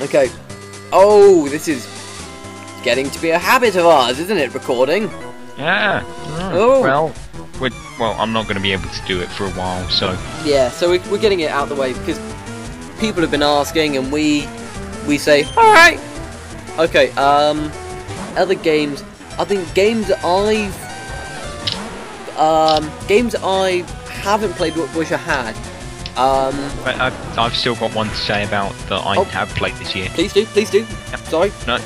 Okay. Oh, this is getting to be a habit of ours, isn't it? Recording. Yeah. Oh. Well, I'm not going to be able to do it for a while, so. Yeah. So we're getting it out of the way because people have been asking, and we say, all right. Okay. Other games. I think games I haven't played but wish I had. I've still got one to say about that I have played this year. Please do. Yeah. Sorry. No.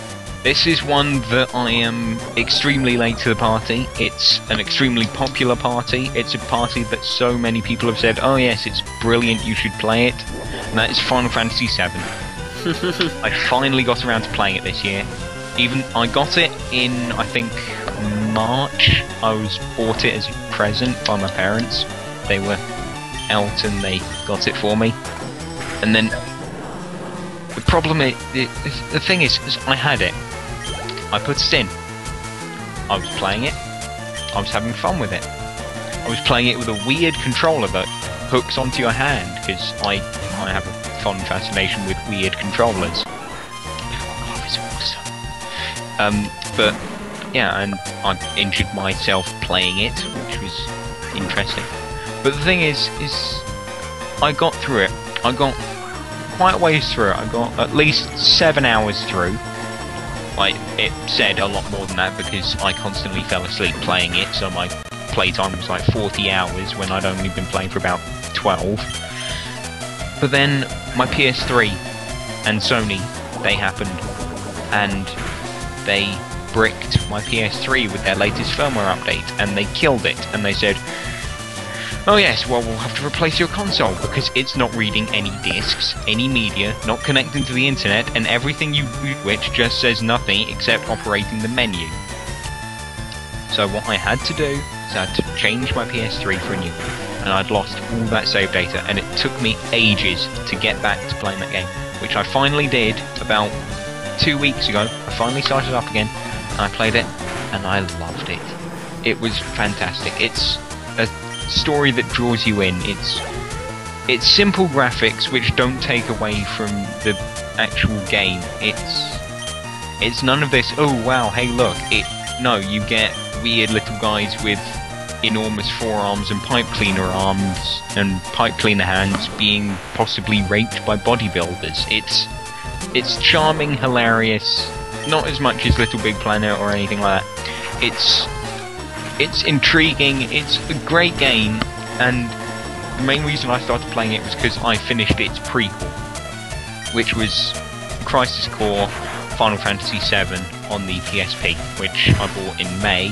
This is one that I am extremely late to the party. It's an extremely popular party. It's a party that so many people have said, oh yes, it's brilliant, you should play it. And that is Final Fantasy VII. I finally got around to playing it this year. I got it in, I think, March. I bought it as a present by my parents. They were out and they got it for me. And then the problem is, the thing is I had it. I put it in. I was playing it. I was having fun with it. I was playing it with a weird controller that hooks onto your hand, because I have a fond fascination with weird controllers. Oh, it's awesome. But yeah, and I injured myself playing it, which was interesting. But the thing is I got through it. I got quite a ways through it. I got at least 7 hours through. Like, it said a lot more than that because I constantly fell asleep playing it, so my playtime was like 40 hours when I'd only been playing for about 12. But then my PS3 and Sony, they happened, and they bricked my PS3 with their latest firmware update, and they killed it, and they said, oh yes, well we'll have to replace your console because it's not reading any discs, any media, not connecting to the internet, and everything you boot which just says nothing except operating the menu. So what I had to do is I had to change my PS3 for a new one, and I'd lost all that save data, and it took me ages to get back to playing that game, which I finally did about 2 weeks ago. I finally started up again, and I played it, and I loved it. It was fantastic. It's a story that draws you in. It's simple graphics which don't take away from the actual game. It's none of this, oh wow, hey look, no, you get weird little guys with enormous forearms and pipe cleaner arms and pipe cleaner hands being possibly raped by bodybuilders. It's charming, hilarious, not as much as Little Big Planet or anything like that. It's intriguing, it's a great game, and the main reason I started playing it was because I finished its prequel, which was Crisis Core Final Fantasy VII on the PSP, which I bought in May,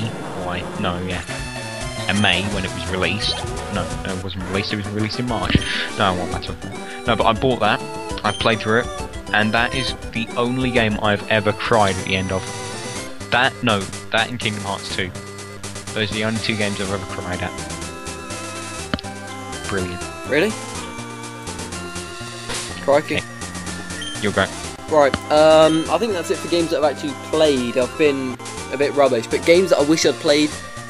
in May when it was released. No, it wasn't released, it was released in March. No, what matter. No, but I bought that, I played through it, and that is the only game I've ever cried at the end of. That and Kingdom Hearts 2. Those are the only 2 games I've ever cried at. Brilliant. Really? Crikey. Okay. You're great. Right, I think that's it for games that I've actually played. I've been a bit rubbish, but games that I wish I'd played,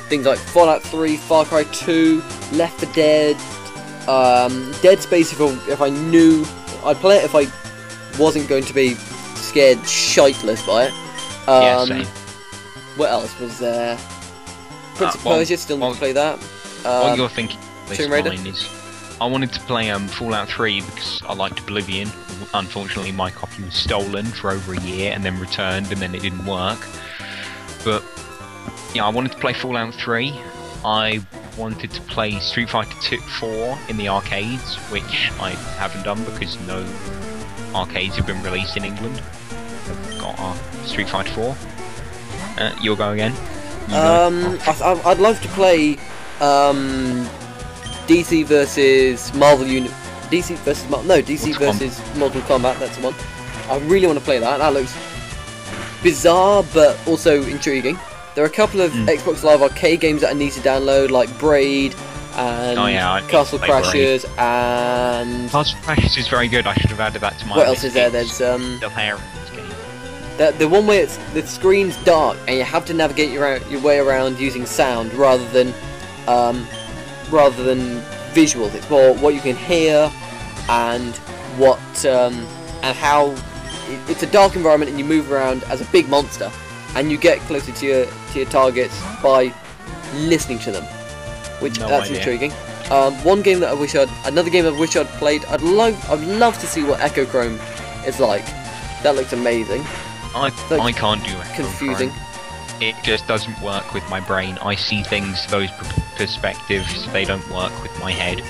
things like Fallout 3, Far Cry 2, Left 4 Dead, Dead Space if I knew, I'd play it if I wasn't going to be scared shiteless by it. Yeah, same. What else was there? Prince of Persia, still need to play that. What you're thinking this Tomb Raider? time is, I wanted to play Fallout 3 because I liked Oblivion. Unfortunately, my copy was stolen for over a year and then returned, and then it didn't work. But yeah, I wanted to play Fallout 3. I wanted to play Street Fighter 4 in the arcades, which I haven't done because no arcades have been released in England. We've got our Street Fighter 4. You'll go again. I'd love to play DC versus Marvel DC versus Mortal Kombat. That's the one. I really want to play that. That looks bizarre but also intriguing. There are a couple of Xbox Live Arcade games that I need to download, like Braid and Castle Crashers Braid. And Castle Crashers is very good. I should have added that to my What list. else is there? There's Still hair in this game. the one where the screen's dark and you have to navigate your way around using sound rather than visuals. It's more what you can hear and what and how it's a dark environment, and you move around as a big monster, and you get closer to your targets by listening to them, which that's intriguing. Another game that I wish I'd played. I'd love to see what Echochrome is like. That looks amazing. I can't do it. Confusing. It just doesn't work with my brain. I see things, those perspectives, they don't work with my head.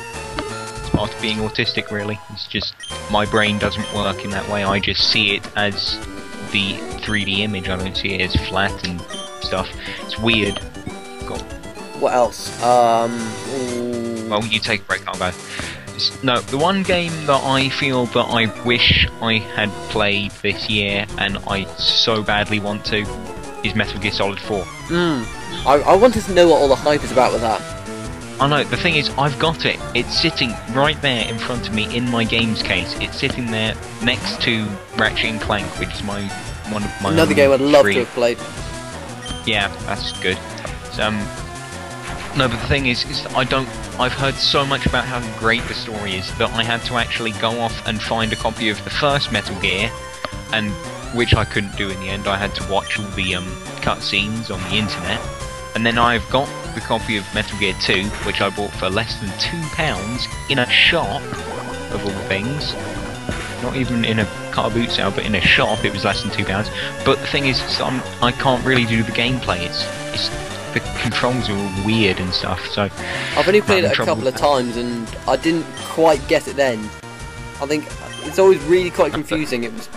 It's part of being autistic, really. It's just, my brain doesn't work in that way. I just see it as the 3D image. I don't see it as flat and stuff. It's weird. What else? Well, you take a break, I'll go. No, the one game that I feel that I wish I had played this year, and I so badly want to, is Metal Gear Solid 4. I wanted to know what all the hype is about with that. I know, the thing is, I've got it. It's sitting right there in front of me in my games case. It's sitting there next to Ratchet and Clank, which is one of my another game I'd love to have played. Yeah, that's good. No, but the thing is that I've heard so much about how great the story is that I had to actually go off and find a copy of the first Metal Gear, and which I couldn't do in the end. I had to watch all the cutscenes on the internet, and then I've got the copy of Metal Gear 2, which I bought for less than £2 in a shop, of all things. Not even in a car boot sale, but in a shop it was less than £2. But the thing is, I can't really do the gameplay. It's the controls are all weird and stuff. So I've only played it a couple of times, and I didn't quite get it then. I think it's always really quite confusing. It was.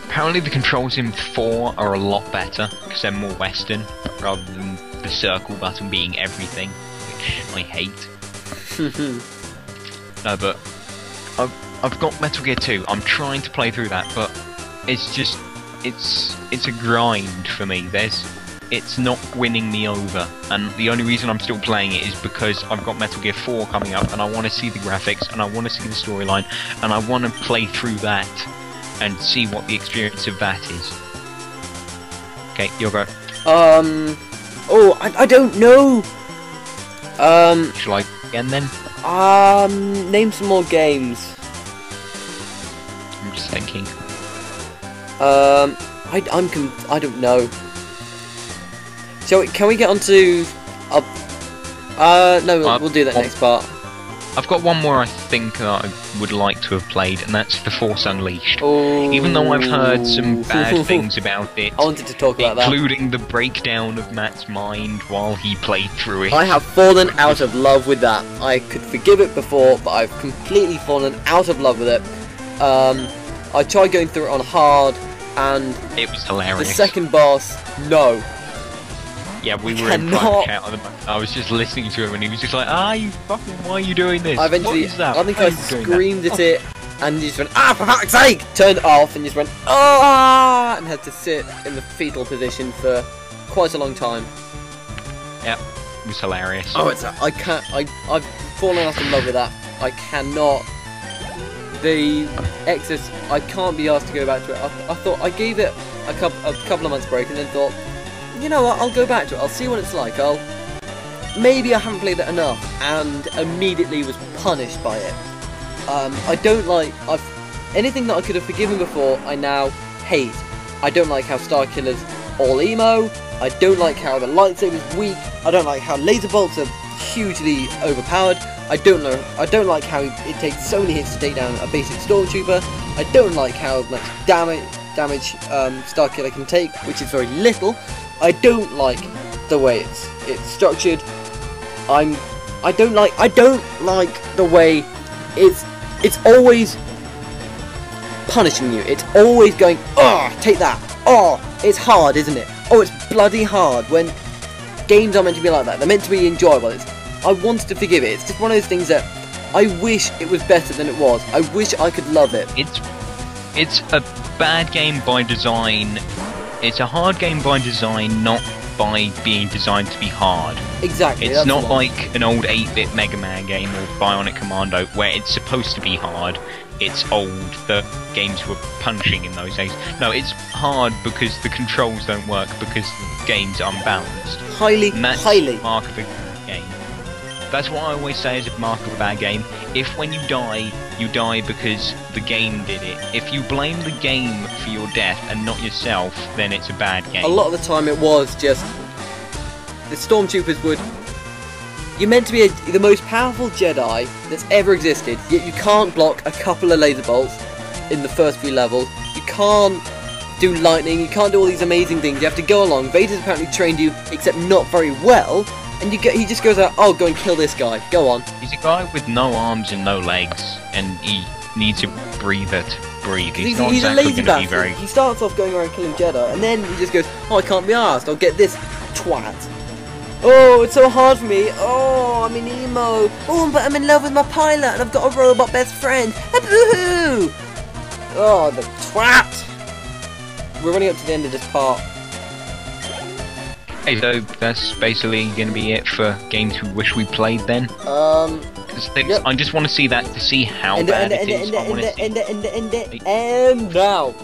Apparently the controls in 4 are a lot better, because they're more Western, rather than the circle button being everything, which I hate. No, but I've got Metal Gear 2, I'm trying to play through that, but it's just, it's a grind for me. It's not winning me over, and the only reason I'm still playing it is because I've got Metal Gear 4 coming up, and I want to see the graphics, and I want to see the storyline, and I want to play through that and see what the experience of that is. Okay, your go. Oh, I don't know. Shall I again then? Name some more games. I'm just thinking. I don't know. So can we get onto? No, we'll do that next part. I've got one more I think that I would like to have played, and that's The Force Unleashed. Oh. Even though I've heard some bad things about it, I wanted to talk about that. Including the breakdown of Matt's mind while he played through it. I have fallen out of love with that. I could forgive it before, but I've completely fallen out of love with it. I tried going through it on hard, and it was hilarious. The second boss, no. Yeah, we were in private chat on the back. I was just listening to him, and he was just like, you fucking, why are you doing this? I eventually, what is that? I think I screamed at it, and he just went, for fuck's sake! Turned it off, and just went, and had to sit in the fetal position for quite a long time. Yep, it was hilarious. Oh, I've fallen out of love with that. I cannot. The Exodus, I can't be asked to go back to it. I thought I gave it a couple of months break, and then thought, you know what, I'll go back to it, I'll see what it's like, maybe I haven't played it enough, and immediately was punished by it. I don't like, anything that I could have forgiven before, I now hate. I don't like how Starkiller's all emo, I don't like how the lightsaber's weak, I don't like how laser bolts are hugely overpowered, I don't like how it takes so many hits to take down a basic stormtrooper, I don't like how much damage Starkiller can take, which is very little. I don't like the way it's structured. I don't like the way it's always punishing you. It's always going, take that. It's hard, isn't it? It's bloody hard. When games are meant to be like that, they're meant to be enjoyable. I wanted to forgive it. It's just one of those things that I wish it was better than it was. I wish I could love it. It's a bad game by design. It's a hard game by design, not by being designed to be hard. Exactly. It's not like an old 8-bit Mega Man game or Bionic Commando where it's supposed to be hard. It's old. The games were punching in those days. No, it's hard because the controls don't work because the game's unbalanced. Highly. Mark of a game. That's what I always say is a mark of a bad game. If when you die because the game did it. If you blame the game for your death and not yourself, then it's a bad game. A lot of the time it was just... The Stormtroopers would... You're meant to be the most powerful Jedi that's ever existed, yet you can't block a couple of laser bolts in the first few levels. You can't do lightning, you can't do all these amazing things. You have to go along. Vader's apparently trained you, except not very well. And he just goes out, oh, go and kill this guy. Go on. He's a guy with no arms and no legs, and he needs to breathe. He's not a exactly lazy going to be bastard. very... He starts off going around killing Jedi, and then he just goes, oh, I can't be arsed. I'll get this twat. Oh, it's so hard for me. Oh, I'm in emo. Oh, but I'm in love with my pilot, and I've got a robot best friend. Boo-hoo! Oh, the twat. We're running up to the end of this part. Hey, so that's basically going to be it for games we wish we played then. Yep. I just want to see that to see how bad it is. And now.